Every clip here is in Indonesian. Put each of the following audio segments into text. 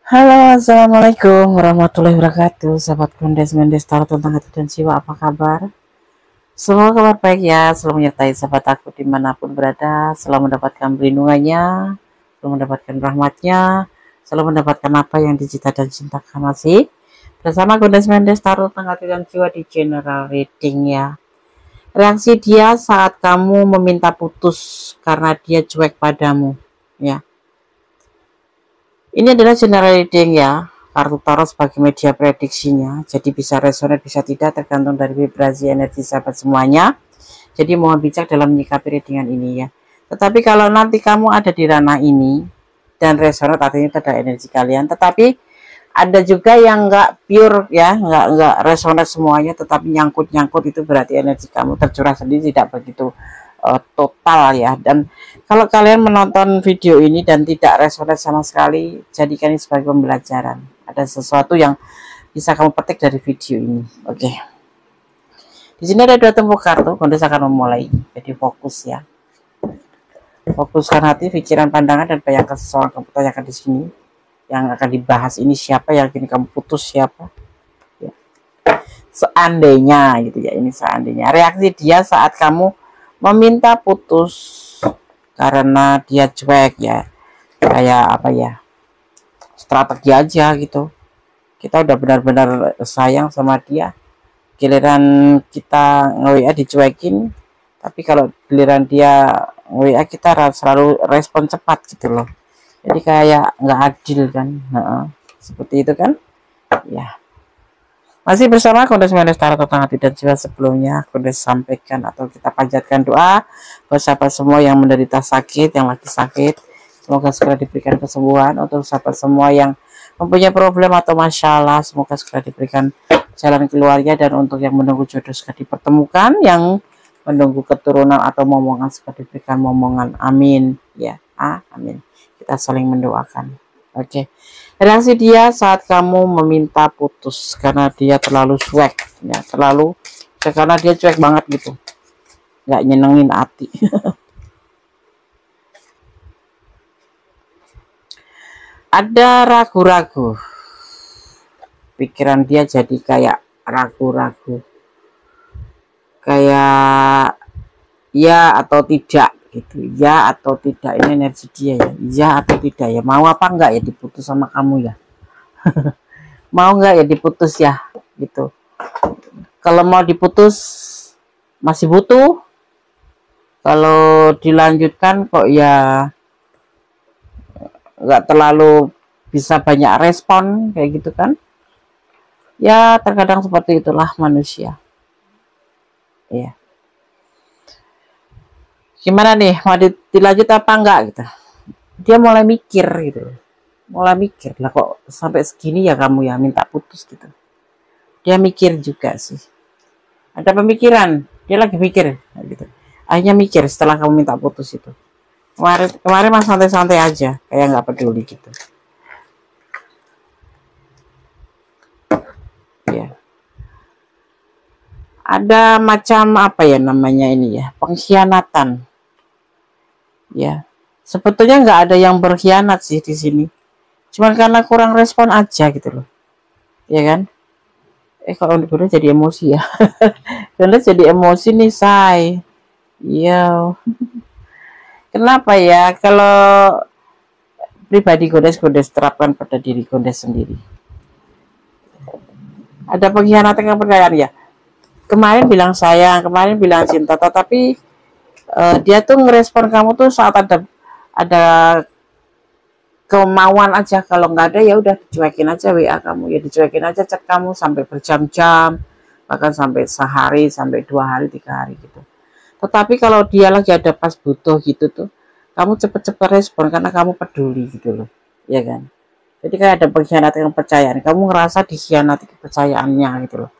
Halo, assalamualaikum warahmatullahi wabarakatuh. Sahabat Kondes Mendes Tarot tentang hati dan jiwa, apa kabar? Semoga kabar baik ya, selalu menyertai sahabat aku dimanapun berada, selalu mendapatkan perlindungannya, selalu mendapatkan rahmatnya, selalu mendapatkan apa yang dicita dan cintakan. Masih bersama Kondes Mendes Tarot tentang hati dan jiwa di general reading ya. Reaksi dia saat kamu meminta putus karena dia cuek padamu ya. Ini adalah general reading ya, kartu tarot sebagai media prediksinya, jadi bisa resonate bisa tidak tergantung dari vibrasi energi sahabat semuanya. Jadi mohon bijak dalam menyikapi readingan ini ya. Tetapi kalau nanti kamu ada di ranah ini dan resonate, artinya itu ada energi kalian, tetapi ada juga yang enggak pure ya, enggak resonate semuanya, tetapi nyangkut itu berarti energi kamu tercurah sendiri, tidak begitu total ya. Dan kalau kalian menonton video ini dan tidak resonate sama sekali, jadikan ini sebagai pembelajaran. Ada sesuatu yang bisa kamu petik dari video ini. Oke. Di sini ada 2 tumpuk kartu, Kondes akan memulai. Jadi fokus ya. Fokuskan hati, pikiran, pandangan, dan bayangkan seseorang kamu tanyakan di sini. Yang akan dibahas ini siapa, yang ingin kamu putus siapa. Ya. Seandainya gitu ya, ini seandainya. Reaksi dia saat kamu meminta putus karena dia cuek ya, kayak apa ya, strategi aja gitu. Kita udah benar-benar sayang sama dia, giliran kita nge-WA dicuekin, tapi kalau giliran dia nge-WA kita selalu respon cepat gitu loh. Jadi kayak nggak adil kan. Seperti itu kan ya. Masih bersama Kondes Mendes Tarot tentang hati dan jiwa. Sebelumnya Kondes sampaikan atau kita panjatkan doa buat sahabat semua yang menderita sakit, yang lagi sakit, semoga segera diberikan kesembuhan. Untuk sahabat semua yang mempunyai problem atau masalah, semoga segera diberikan jalan keluarnya. Dan untuk yang menunggu jodoh segera dipertemukan, yang menunggu keturunan atau momongan segera diberikan momongan. Amin ya. Amin. Kita saling mendoakan. Oke. Reaksi dia saat kamu meminta putus karena dia terlalu cuek ya, karena dia cuek banget gitu, nggak nyenengin hati. Ada ragu-ragu, pikiran dia jadi kayak ragu-ragu, kayak ya atau tidak gitu, ya atau tidak. Ini energi dia ya, ya atau tidak ya, mau apa enggak ya diputus sama kamu ya. Mau enggak ya diputus ya gitu. Kalau mau diputus masih butuh, kalau dilanjutkan kok ya enggak terlalu bisa banyak respon kayak gitu kan ya. Terkadang seperti itulah manusia ya. Gimana nih, mau dilanjut apa enggak gitu. Dia mulai mikir gitu, mulai mikir lah, kok sampai segini ya kamu ya minta putus gitu. Dia mikir juga sih, ada pemikiran, dia lagi mikir gitu. Akhirnya mikir setelah kamu minta putus itu. Kemarin mah santai-santai aja, kayak nggak peduli gitu ya. Ada macam apa ya namanya ini ya, pengkhianatan ya. Sebetulnya nggak ada yang berkhianat sih di sini, cuman karena kurang respon aja gitu loh ya kan. Kalau udah jadi emosi ya. Karena jadi emosi nih say. Iya. Kenapa ya? Kalau pribadi Godes terapkan pada diri Godes sendiri. Ada pengkhianatan kepercayaan ya. Kemarin bilang sayang, kemarin bilang cinta, tetapi dia tuh ngerespon kamu tuh saat ada kemauan aja. Kalau nggak ada ya udah dicuekin aja WA kamu, ya dicuekin aja chat kamu sampai berjam-jam, bahkan sampai sehari, sampai 2 hari, 3 hari gitu. Tetapi kalau dia lagi ada pas butuh gitu tuh, kamu cepet-cepet respon karena kamu peduli gitu loh ya kan. Jadi kayak ada pengkhianatan kepercayaan, kamu ngerasa dikhianati kepercayaannya gitu loh,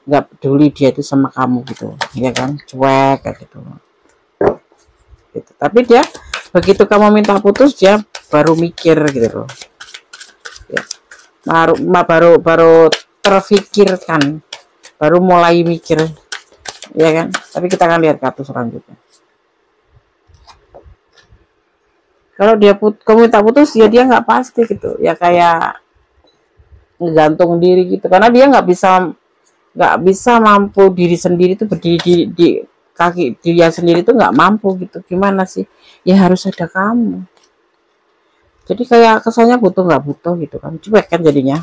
nggak peduli dia itu sama kamu gitu ya kan, cuek kayak gitu. Tapi dia begitu kamu minta putus, dia baru mikir gitu loh ya. baru terfikirkan, baru mulai mikir ya kan. Tapi kita akan lihat kartu selanjutnya. Kalau kamu minta putus ya dia nggak pasti gitu ya, kayak ngegantung diri gitu, karena dia nggak bisa mampu diri sendiri tuh, berdiri di kaki dia sendiri tuh nggak mampu gitu. Gimana sih, ya harus ada kamu. Jadi kayak kesannya butuh nggak butuh gitu kan, cuek kan jadinya.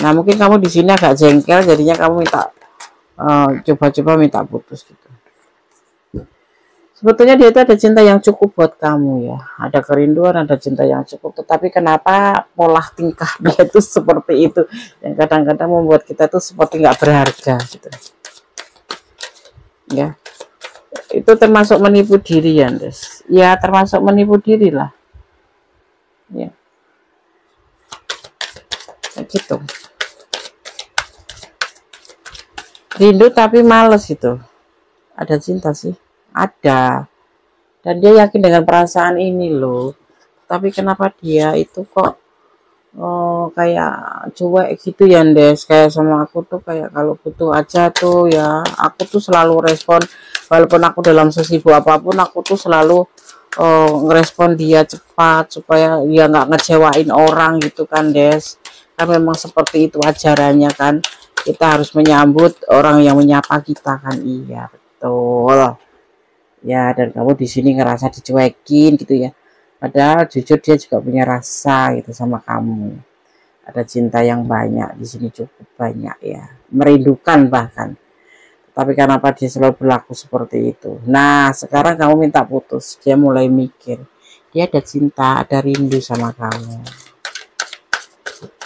Nah mungkin kamu di sini agak jengkel, jadinya kamu minta coba-coba minta putus gitu. Sebetulnya dia itu ada cinta yang cukup buat kamu ya, ada kerinduan, ada cinta yang cukup, tetapi kenapa pola tingkah dia itu seperti itu, yang kadang-kadang membuat kita tuh seperti nggak berharga gitu ya. Itu termasuk menipu diri ya, Des. Ya termasuk menipu diri lah ya, kayak gitu. Rindu tapi males gitu. Ada cinta sih, ada, dan dia yakin dengan perasaan ini loh, tapi kenapa dia itu kok kayak cuek gitu ya, Des. Kayak sama aku tuh kayak kalau butuh aja tuh ya, aku tuh selalu respon, walaupun aku dalam sesibuk apapun aku tuh selalu ngerespon dia cepat supaya dia nggak ngecewain orang gitu kan, Des. Kan memang seperti itu ajarannya kan, kita harus menyambut orang yang menyapa kita kan. Iya betul ya, dan kamu di sini ngerasa dicuekin gitu ya, padahal jujur dia juga punya rasa gitu sama kamu, ada cinta yang banyak di sini, cukup banyak ya, merindukan bahkan. Tapi kenapa dia selalu berlaku seperti itu? Nah sekarang kamu minta putus, dia mulai mikir, dia ada cinta, ada rindu sama kamu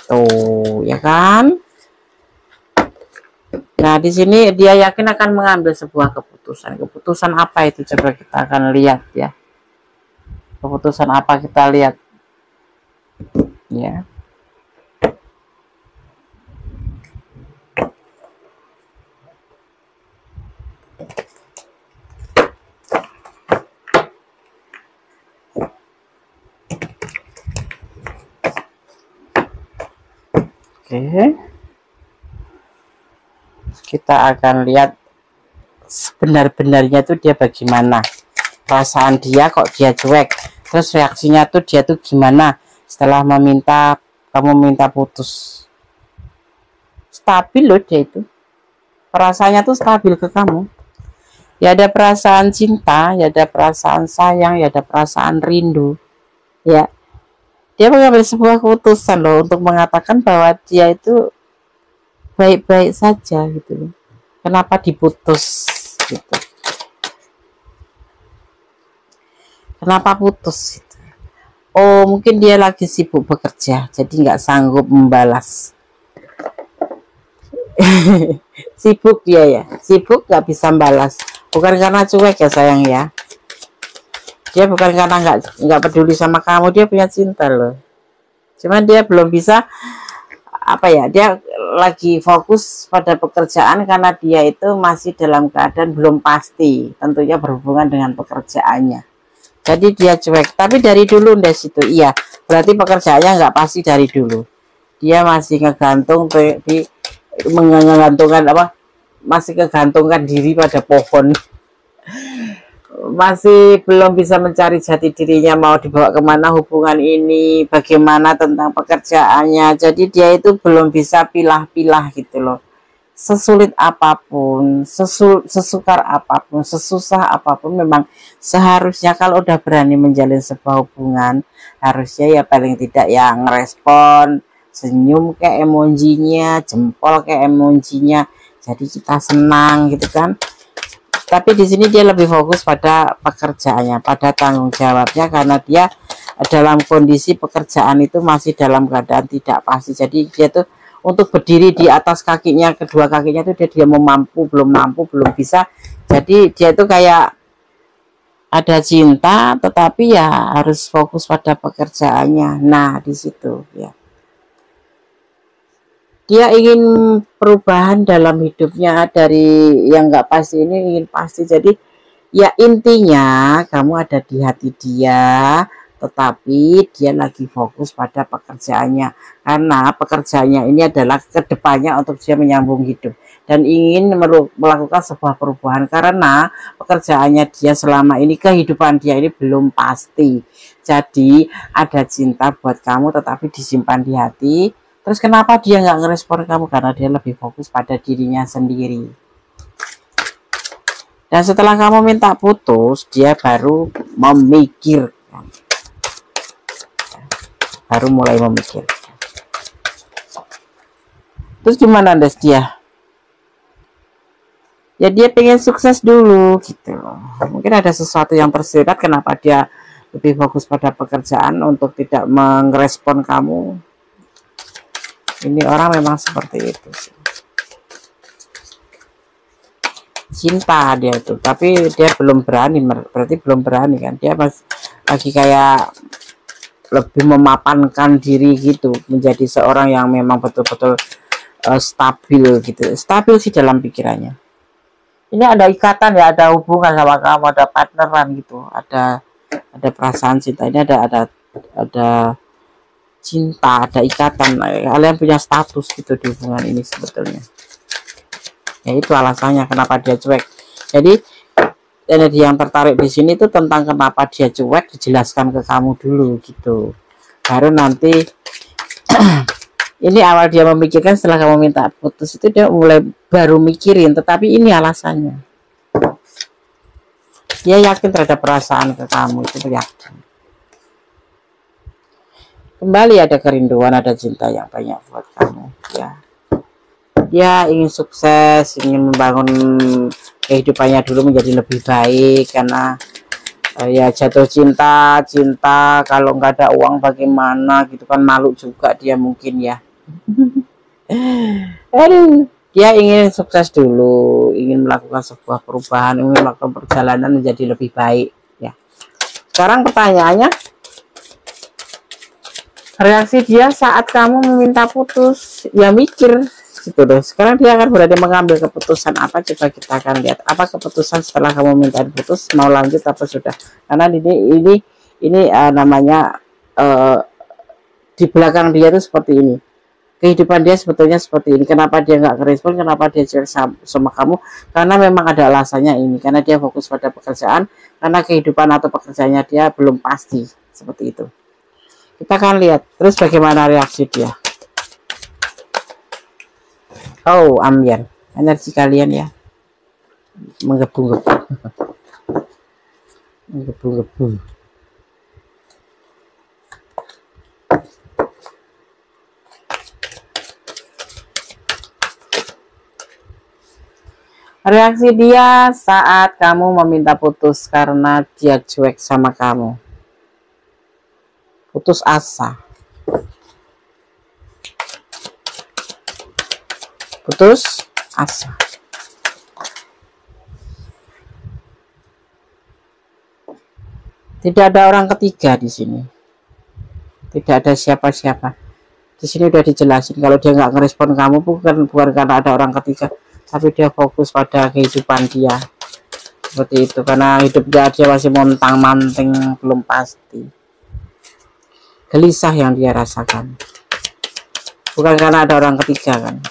tuh ya kan. Nah di sini dia yakin akan mengambil sebuah keputusan. Keputusan apa itu, coba kita akan lihat ya. Keputusan apa, kita lihat ya. Oke, kita akan lihat sebenar-benarnya tuh dia bagaimana, perasaan dia kok dia cuek, terus reaksinya tuh dia tuh gimana setelah kamu minta putus. Stabil loh dia itu, perasaannya tuh stabil ke kamu ya, ada perasaan cinta ya, ada perasaan sayang ya, ada perasaan rindu ya. Dia mengambil sebuah keputusan loh untuk mengatakan bahwa dia itu baik-baik saja gitu loh. Kenapa diputus gitu? Kenapa putus gitu? Oh mungkin dia lagi sibuk bekerja, jadi nggak sanggup membalas. Sibuk dia ya, sibuk nggak bisa membalas. Bukan karena cuek ya sayang ya. Dia bukan karena nggak peduli sama kamu, dia punya cinta loh. Cuman dia belum bisa, apa ya, dia lagi fokus pada pekerjaan karena dia itu masih dalam keadaan belum pasti tentunya berhubungan dengan pekerjaannya. Jadi dia cuek, tapi dari dulu Des itu iya, berarti pekerjaannya nggak pasti dari dulu. Dia masih menggantungkan apa? Masih kegantungkan diri pada pohon. Masih belum bisa mencari jati dirinya, mau dibawa kemana hubungan ini, bagaimana tentang pekerjaannya. Jadi dia itu belum bisa pilah-pilah gitu loh. Sesulit apapun, sesukar apapun, sesusah apapun, memang seharusnya kalau udah berani menjalin sebuah hubungan, harusnya ya paling tidak ya ngerespon, senyum kayak emojinya, jempol kayak emojinya, jadi kita senang gitu kan. Tapi di sini dia lebih fokus pada pekerjaannya, pada tanggung jawabnya, karena dia dalam kondisi pekerjaan itu masih dalam keadaan tidak pasti. Jadi dia tuh untuk berdiri di atas kakinya, kedua kakinya tuh dia mau mampu, belum bisa. Jadi dia tuh kayak ada cinta, tetapi ya harus fokus pada pekerjaannya. Nah di situ ya. Dia ingin perubahan dalam hidupnya, dari yang nggak pasti ini ingin pasti. Jadi ya intinya kamu ada di hati dia, tetapi dia lagi fokus pada pekerjaannya, karena pekerjaannya ini adalah kedepannya untuk dia menyambung hidup. dan ingin melakukan sebuah perubahan karena pekerjaannya dia selama ini, kehidupan dia ini belum pasti. Jadi ada cinta buat kamu tetapi disimpan di hati. Terus kenapa dia nggak ngerespon kamu? Karena dia lebih fokus pada dirinya sendiri. Dan setelah kamu minta putus, dia baru memikirkan, baru mulai memikirkan. Terus gimana dia? Ya dia pengen sukses dulu gitu loh. Mungkin ada sesuatu yang tersirat kenapa dia lebih fokus pada pekerjaan untuk tidak merespon kamu. Ini orang memang seperti itu sih. Cinta dia itu, tapi dia belum berani, berarti belum berani kan. Dia lagi kayak lebih memapankan diri gitu, menjadi seorang yang memang betul-betul stabil gitu. Stabil sih dalam pikirannya. Ini ada ikatan ya, ada hubungan sama kamu, ada partneran gitu, ada perasaan cinta. Ini ada cinta, ada ikatan, kalian punya status gitu di hubungan ini sebetulnya. Ya itu alasannya kenapa dia cuek. Jadi energi yang tertarik di sini itu tentang kenapa dia cuek dijelaskan ke kamu dulu gitu. Baru nanti ini awal dia memikirkan, setelah kamu minta putus itu dia mulai baru mikirin, tetapi ini alasannya. Dia yakin terhadap perasaan ke kamu, itu yakin. Kembali ada kerinduan, ada cinta yang banyak buat kamu ya. Dia ingin sukses, ingin membangun kehidupannya dulu menjadi lebih baik karena ya jatuh cinta kalau nggak ada uang bagaimana gitu kan, malu juga dia mungkin ya. Aduh, dia ingin sukses dulu, ingin melakukan sebuah perubahan, ingin melakukan perjalanan menjadi lebih baik ya. Sekarang pertanyaannya, reaksi dia saat kamu meminta putus, ya mikir gitu loh. Sekarang dia akan berarti mengambil keputusan apa, coba kita akan lihat apa keputusan setelah kamu minta putus, mau lanjut apa sudah. Karena ini namanya di belakang dia itu seperti ini, kehidupan dia sebetulnya seperti ini. Kenapa dia nggak respon, kenapa dia cuek sama kamu? Karena memang ada alasannya ini, karena dia fokus pada pekerjaan, karena kehidupan atau pekerjaannya dia belum pasti, seperti itu. Kita akan lihat terus bagaimana reaksi dia. Oh, ambiar energi kalian ya, menggebu-gebu. Menggebu-gebu. Reaksi dia saat kamu meminta putus karena dia cuek sama kamu. Putus asa. Putus asa. Tidak ada orang ketiga di sini. Tidak ada siapa-siapa. Di sini udah dijelasin kalau dia nggak ngerespon kamu bukan karena ada orang ketiga, tapi dia fokus pada kehidupan dia. Seperti itu, karena hidup dia masih montang-manting, belum pasti. Gelisah yang dia rasakan. Bukan karena ada orang ketiga kan.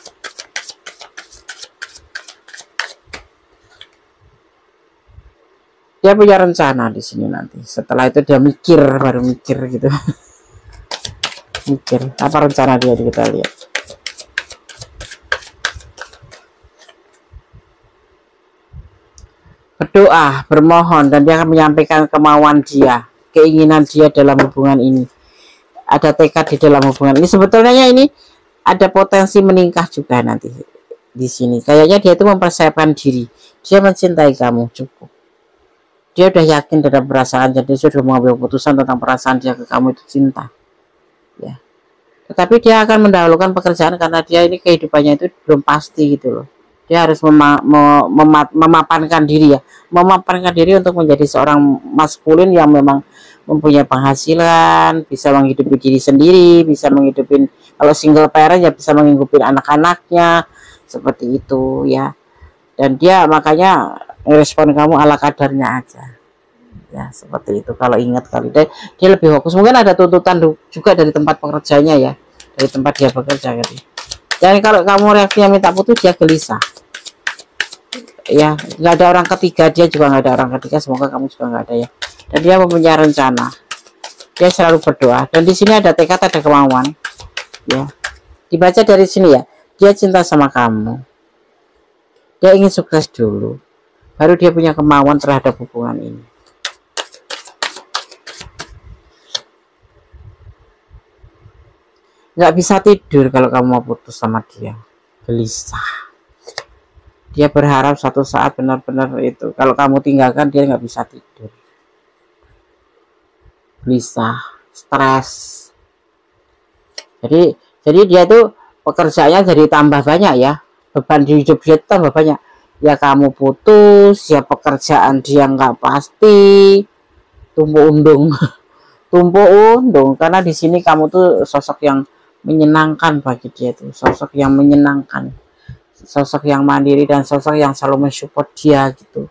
Dia punya rencana di sini nanti. Setelah itu dia mikir, baru mikir gitu. Mikir apa rencana dia, kita lihat. Berdoa, bermohon, dan dia akan menyampaikan kemauan dia, keinginan dia dalam hubungan ini. Ada tekad di dalam hubungan ini. Sebetulnya ini ada potensi menikah juga nanti di sini. Kayaknya dia itu mempersiapkan diri. Dia mencintai kamu cukup. Dia udah yakin dalam perasaan, jadi sudah mengambil keputusan tentang perasaan dia ke kamu itu cinta. Ya. Tetapi dia akan mendahulukan pekerjaan karena dia ini kehidupannya itu belum pasti gitu loh. Dia harus memapankan diri ya, memapankan diri untuk menjadi seorang maskulin yang memang mempunyai penghasilan, bisa menghidupi diri sendiri, bisa menghidupi, kalau single parent ya bisa menghidupi anak-anaknya, seperti itu ya. Dan dia makanya respon kamu ala kadarnya aja ya, seperti itu. Kalau ingat kali dia lebih fokus, mungkin ada tuntutan juga dari tempat pekerjanya ya, dari tempat dia bekerja gitu. Dan kalau kamu reaksinya minta putus, dia gelisah. ya, nggak ada orang ketiga, dia juga nggak ada orang ketiga, semoga kamu juga nggak ada ya. Dan dia mempunyai rencana, dia selalu berdoa, dan di sini ada tekad, ada kemauan ya. Dibaca dari sini ya, dia cinta sama kamu, dia ingin sukses dulu, baru dia punya kemauan terhadap hubungan ini. Nggak bisa tidur kalau kamu mau putus sama dia, gelisah. Dia berharap suatu saat benar-benar itu, kalau kamu tinggalkan dia nggak bisa tidur, gelisah, stres. Jadi dia tuh pekerjaannya jadi tambah banyak ya, beban di hidup dia tambah banyak ya. Kamu putus ya, pekerjaan dia nggak pasti, tumpuk undung. Tumpuk undung, karena di sini kamu tuh sosok yang menyenangkan bagi dia, tuh sosok yang menyenangkan, sosok yang mandiri, dan sosok yang selalu mensupport dia gitu.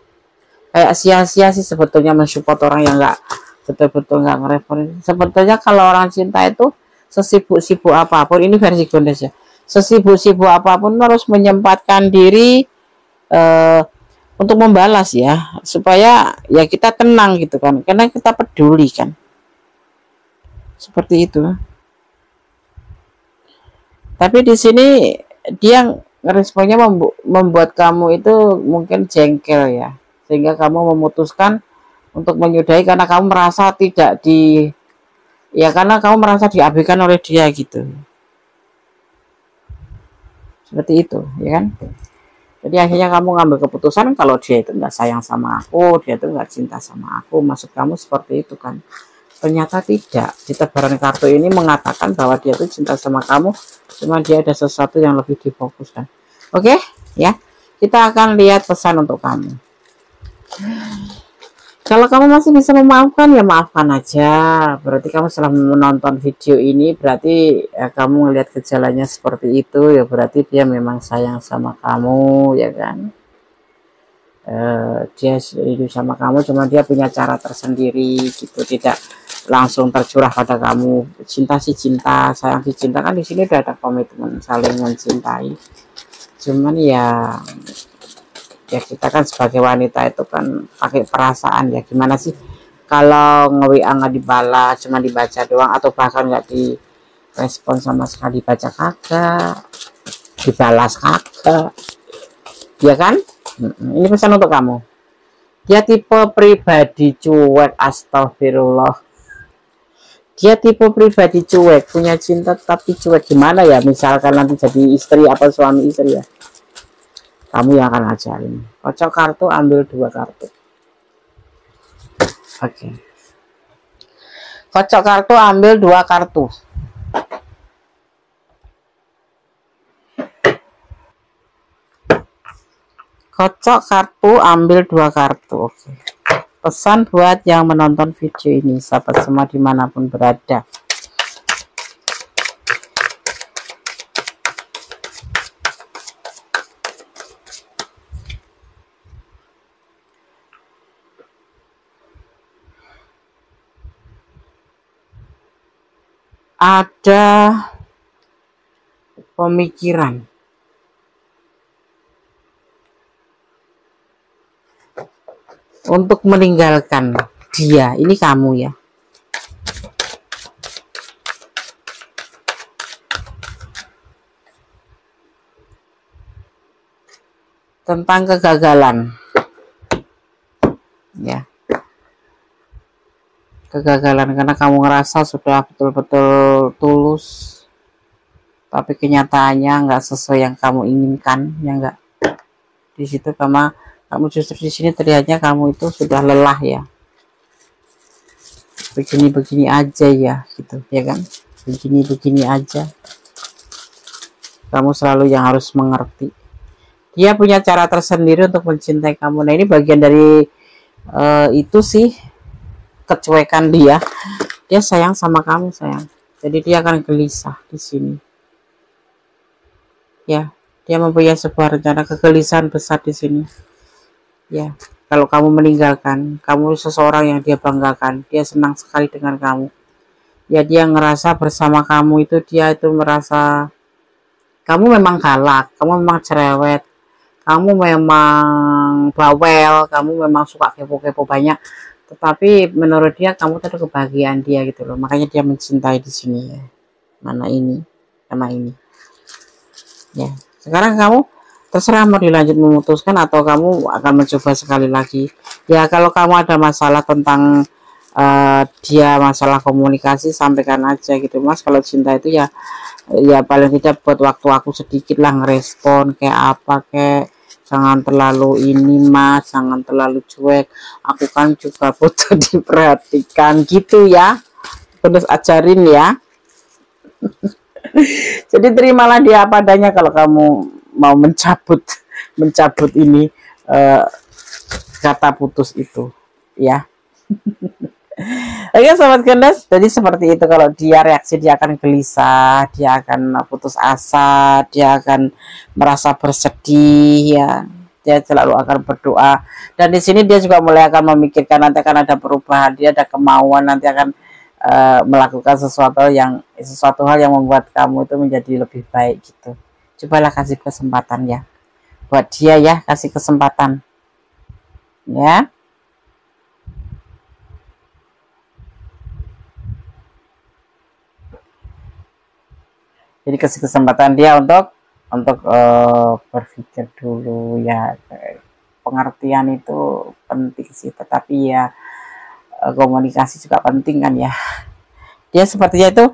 Kayak sia-sia sih sebetulnya mensupport orang yang nggak betul-betul nggak ngerepotin. Sebetulnya kalau orang cinta itu sesibuk-sibuk apapun, ini versi Gondes ya, sesibuk-sibuk apapun harus menyempatkan diri untuk membalas ya, supaya ya kita tenang gitu kan, karena kita peduli kan, seperti itu. Tapi di sini dia responnya membuat kamu itu mungkin jengkel ya, sehingga kamu memutuskan untuk menyudahi karena kamu merasa tidak ya karena kamu merasa diabaikan oleh dia gitu, seperti itu ya kan. Jadi akhirnya kamu ngambil keputusan kalau dia itu nggak sayang sama aku, dia itu nggak cinta sama aku, maksud kamu seperti itu kan. Ternyata tidak, di tebaran kartu ini mengatakan bahwa dia itu cinta sama kamu, cuma dia ada sesuatu yang lebih difokuskan. Oke ya, kita akan lihat pesan untuk kamu. Kalau kamu masih bisa memaafkan ya maafkan aja, berarti kamu setelah menonton video ini berarti ya, kamu melihat gejalanya seperti itu ya, berarti dia memang sayang sama kamu ya kan. Dia hidup sama kamu, cuma dia punya cara tersendiri gitu, tidak langsung tercurah pada kamu. Cinta sih cinta, sayang sih cinta, kan di sini udah ada komitmen saling mencintai. Cuman ya kita kan sebagai wanita itu kan pakai perasaan ya, gimana sih kalau nge-WA nggak dibalas, cuma dibaca doang, atau bahkan nggak direspon sama sekali, dibaca kagak, dibalas kagak ya kan. Ini pesan untuk kamu. Dia tipe pribadi cuek, astagfirullah. Dia tipe pribadi cuek, punya cinta tapi cuek. Gimana ya, misalkan nanti jadi istri apa suami istri ya, kamu yang akan ngajarin. Kocok kartu, ambil 2 kartu. Oke. Kocok kartu, ambil 2 kartu. Kocok kartu, ambil 2 kartu. Oke. Pesan buat yang menonton video ini, sahabat semua dimanapun berada. Ada pemikiran untuk meninggalkan dia, ini kamu ya. Tentang kegagalan ya, kegagalan karena kamu ngerasa sudah betul-betul tulus, tapi kenyataannya nggak sesuai yang kamu inginkan ya enggak. Di situ kamu justru di sini terlihatnya kamu itu sudah lelah ya, begini-begini aja ya gitu ya kan, begini-begini aja. Kamu selalu yang harus mengerti, dia punya cara tersendiri untuk mencintai kamu. Nah ini bagian dari itu sih, kecuekan dia sayang sama kamu sayang, jadi dia akan gelisah di sini ya. Dia mempunyai sebuah rencana, kegelisahan besar di sini ya. Kalau kamu meninggalkan, kamu seseorang yang dia banggakan, dia senang sekali dengan kamu ya. Dia ngerasa bersama kamu itu, dia itu merasa kamu memang galak, kamu memang cerewet, kamu memang bawel, kamu memang suka kepo-kepo banyak, tetapi menurut dia kamu tuh kebahagiaan dia gitu loh, makanya dia mencintai di sini ya. Mana ini sama ini ya. Sekarang kamu terserah mau dilanjut memutuskan atau kamu akan mencoba sekali lagi ya. Kalau kamu ada masalah tentang dia masalah komunikasi, sampaikan aja gitu Mas. Kalau cinta itu ya paling tidak buat waktu aku sedikit lah ngerespon kayak apa, kayak jangan terlalu ini Mas, jangan terlalu cuek, aku kan juga butuh diperhatikan gitu ya, terus ajarin ya. Jadi terimalah dia apa adanya kalau kamu mau mencabut ini eh, kata putus itu ya. Oke sobat Gendes, jadi seperti itu. Kalau dia reaksi, dia akan gelisah, dia akan putus asa, dia akan merasa bersedih ya. Dia selalu akan berdoa, dan di sini dia juga mulai akan memikirkan nanti akan ada perubahan, dia ada kemauan nanti akan melakukan sesuatu hal yang membuat kamu itu menjadi lebih baik gitu. Cobalah kasih kesempatan ya buat dia ya, kasih kesempatan ya. Jadi kasih kesempatan dia untuk berpikir dulu ya. Pengertian itu penting sih, tetapi ya komunikasi juga penting kan ya. Dia sepertinya itu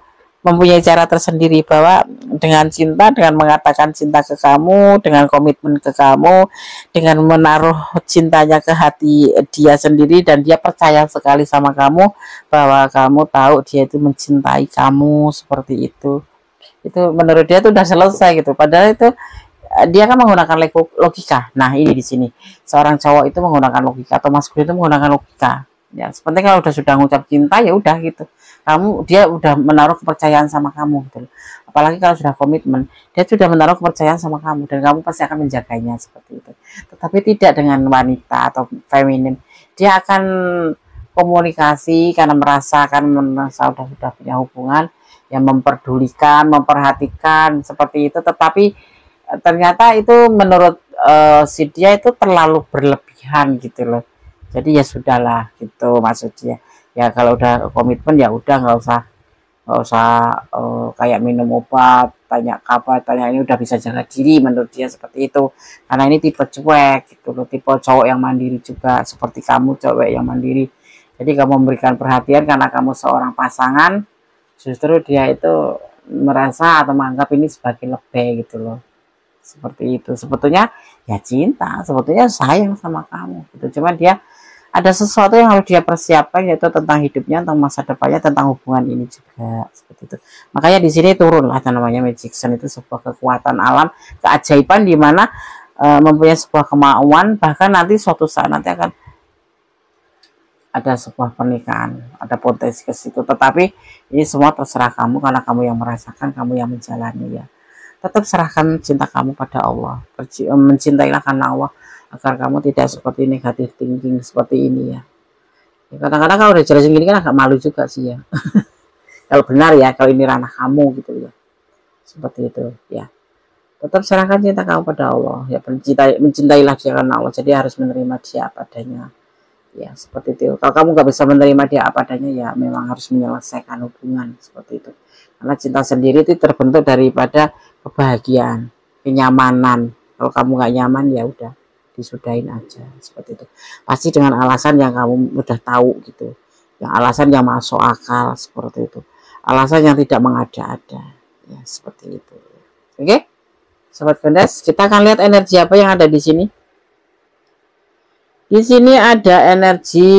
mempunyai cara tersendiri bahwa dengan cinta, dengan mengatakan cinta ke kamu, dengan komitmen ke kamu, dengan menaruh cintanya ke hati dia sendiri, dan dia percaya sekali sama kamu bahwa kamu tahu dia itu mencintai kamu seperti itu menurut dia tuh udah selesai gitu. Padahal itu dia kan menggunakan logika. Nah ini di sini seorang cowok itu menggunakan logika, atau maskulin itu menggunakan logika ya. Seperti kalau sudah ngucap cinta ya udah gitu, dia udah menaruh kepercayaan sama kamu gitu. Apalagi kalau sudah komitmen, dia sudah menaruh kepercayaan sama kamu, dan kamu pasti akan menjaganya seperti itu. Tetapi tidak dengan wanita atau feminin, dia akan komunikasi karena merasa sudah punya hubungan yang memperdulikan, memperhatikan seperti itu. Tetapi ternyata itu menurut si dia itu terlalu berlebihan gitu loh. Jadi ya sudahlah gitu maksudnya. Ya kalau udah komitmen ya udah, nggak usah kayak minum obat, tanya kabar, tanya ini, udah bisa jaga diri menurut dia seperti itu. Karena ini tipe cuek gitu loh, tipe cowok yang mandiri juga seperti kamu, cowok yang mandiri. Jadi kamu memberikan perhatian karena kamu seorang pasangan, justru dia itu merasa atau menganggap ini sebagai lebih gitu loh. Seperti itu. Sebetulnya ya cinta, sebetulnya sayang sama kamu gitu. Cuma dia ada sesuatu yang harus dia persiapkan, yaitu tentang hidupnya, tentang masa depannya, tentang hubungan ini juga seperti itu. Makanya di sini turun lah namanya Magician, itu sebuah kekuatan alam, keajaiban di mana mempunyai sebuah kemauan, bahkan nanti suatu saat nanti akan ada sebuah pernikahan, ada potensi ke situ. Tetapi ini semua terserah kamu, karena kamu yang merasakan, kamu yang menjalani ya. Tetap serahkan cinta kamu pada Allah, mencintailah karena Allah, agar kamu tidak seperti negatif thinking seperti ini ya. Kadang-kadang kalau udah jelasin gini kan agak malu juga sih ya. Kalau benar ya, kalau ini ranah kamu gitu ya, seperti itu ya. Tetap serahkan cinta kamu pada Allah ya, mencintailah dia karena Allah, jadi harus menerima dia apa adanya ya, seperti itu. Kalau kamu nggak bisa menerima dia apa adanya ya, memang harus menyelesaikan hubungan seperti itu. Karena cinta sendiri itu terbentuk daripada kebahagiaan, kenyamanan. Kalau kamu nggak nyaman ya udah, disudahin aja seperti itu. Pasti dengan alasan yang kamu udah tahu gitu, yang alasan yang masuk akal seperti itu, alasan yang tidak mengada-ada ya, seperti itu. Oke sobat Gendes, kita akan lihat energi apa yang ada di sini. Di sini ada energi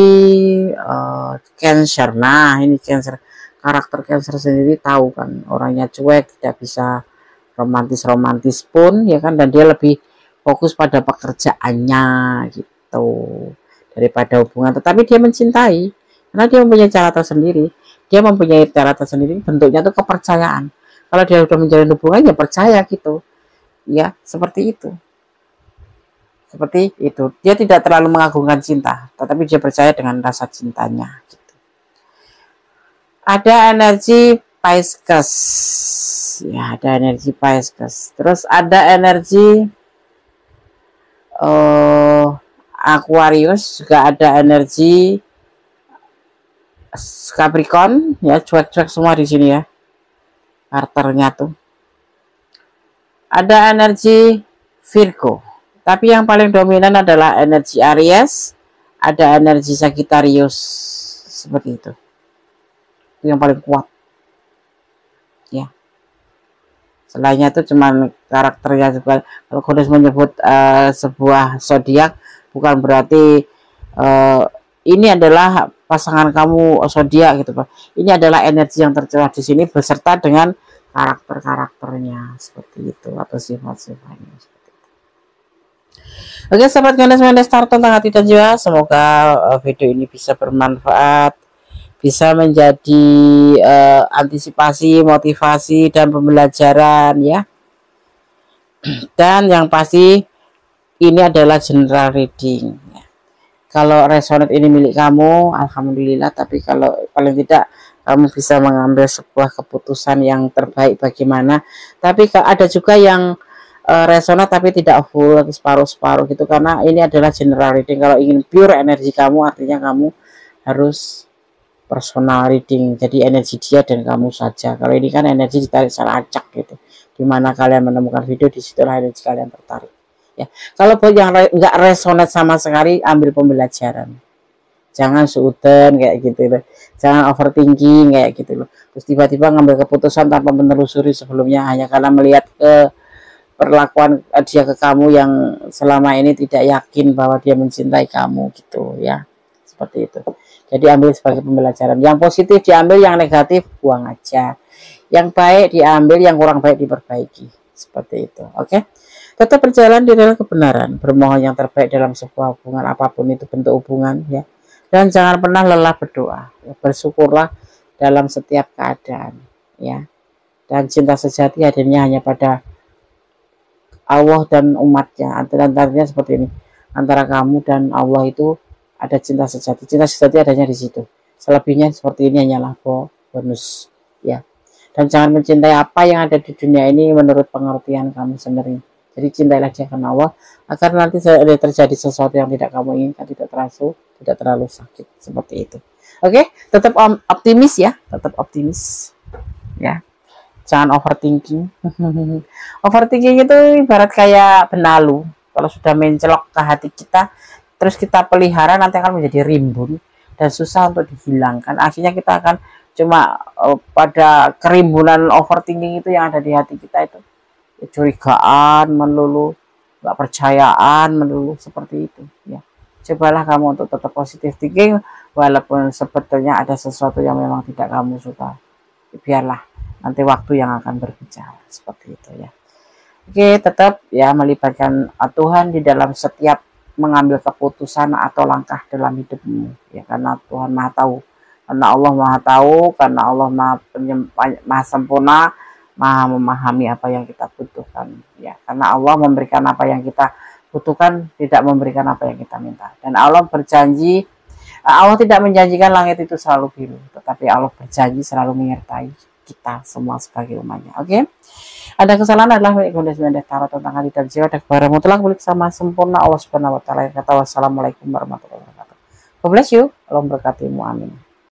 Cancer. Nah ini Cancer, karakter Cancer sendiri tahu kan, orangnya cuek, tidak bisa romantis pun ya kan, dan dia lebih fokus pada pekerjaannya gitu daripada hubungan. Tetapi dia mencintai karena dia mempunyai cara tersendiri. Dia mempunyai cara tersendiri, bentuknya tuh kepercayaan. Kalau dia sudah menjalin hubungan ya percaya gitu ya, seperti itu. Seperti itu, dia tidak terlalu mengagungkan cinta, tetapi dia percaya dengan rasa cintanya gitu. Ada energi Pisces ya, ada energi Pisces. Terus ada energi Aquarius, juga ada energi Capricorn ya, cuek-cuek semua di sini ya karakternya tuh. Ada energi Virgo, tapi yang paling dominan adalah energi Aries, ada energi Sagittarius, seperti itu yang paling kuat ya. Selainnya itu cuman karakternya juga. Kalau Kudus menyebut sebuah zodiak, bukan berarti ini adalah pasangan kamu zodiak gitu Pak. Ini adalah energi yang tercurah di sini beserta dengan karakter-karakternya seperti itu, atau sifat-sifatnya seperti itu. Oke sahabat Gandes Star tentang hati dan jiwa, semoga video ini bisa bermanfaat, bisa menjadi antisipasi, motivasi, dan pembelajaran ya. Dan yang pasti ini adalah general reading ya. Kalau resonate ini milik kamu, alhamdulillah. Tapi kalau paling tidak kamu bisa mengambil sebuah keputusan yang terbaik bagaimana. Tapi ada juga yang resonate tapi tidak full, separuh-separuh gitu, karena ini adalah general reading. Kalau ingin pure energi kamu, artinya kamu harus personal reading, jadi energi dia dan kamu saja. Kalau ini kan energi ditarik secara acak gitu, dimana kalian menemukan video, disitulah energi kalian tertarik ya. Kalau buat yang nggak resonate sama sekali, ambil pembelajaran, jangan suudon kayak gitu loh, jangan overthinking kayak gitu loh, terus tiba-tiba ngambil keputusan tanpa menelusuri sebelumnya, hanya karena melihat perlakuan dia ke kamu yang selama ini tidak yakin bahwa dia mencintai kamu gitu ya, seperti itu. Jadi ambil sebagai pembelajaran, yang positif diambil, yang negatif buang aja, yang baik diambil, yang kurang baik diperbaiki, seperti itu. Oke, tetap berjalan di dalam kebenaran, bermohon yang terbaik dalam sebuah hubungan, apapun itu bentuk hubungan ya. Dan jangan pernah lelah berdoa ya. Bersyukurlah dalam setiap keadaan ya. Dan cinta sejati hadirnya hanya pada Allah dan umatnya. Antaranya seperti ini, antara kamu dan Allah itu ada cinta sejati. Cinta sejati adanya di situ. Selebihnya seperti ini hanyalah bonus ya. Dan jangan mencintai apa yang ada di dunia ini menurut pengertian kamu sendiri. Jadi cintailah dia karena Allah, agar nanti terjadi sesuatu yang tidak kamu inginkan, tidak terlalu sakit, seperti itu. Oke, tetap optimis ya, tetap optimis ya. Jangan overthinking. Overthinking itu ibarat kayak benalu. Kalau sudah mencelok ke hati kita, terus kita pelihara, nanti akan menjadi rimbun dan susah untuk dihilangkan. Akhirnya kita akan cuma pada kerimbunan overthinking itu yang ada di hati kita itu, kecurigaan melulu, nggak percayaan melulu, seperti itu ya. Cobalah kamu untuk tetap positif thinking, walaupun sebetulnya ada sesuatu yang memang tidak kamu suka, biarlah nanti waktu yang akan berbicara, seperti itu ya. Oke, tetap ya melibatkan Tuhan di dalam setiap mengambil keputusan atau langkah dalam hidupmu ya, karena Tuhan Maha Tahu, karena Allah Maha Tahu, karena Allah Maha Sempurna, Maha memahami apa yang kita butuhkan ya. Karena Allah memberikan apa yang kita butuhkan, tidak memberikan apa yang kita minta. Dan Allah berjanji, Allah tidak menjanjikan langit itu selalu biru, tetapi Allah berjanji selalu menyertai kita semua sebagai umatnya. Oke, ada kesalahan adalah milik Gandes Tarot tentang hati dan jiwa, dan kepada mutlak milik sama sempurna Allah Subhanahu wa taala. Kata wassalamualaikum warahmatullahi wabarakatuh. God bless you. Allah memberkatimu. Amin.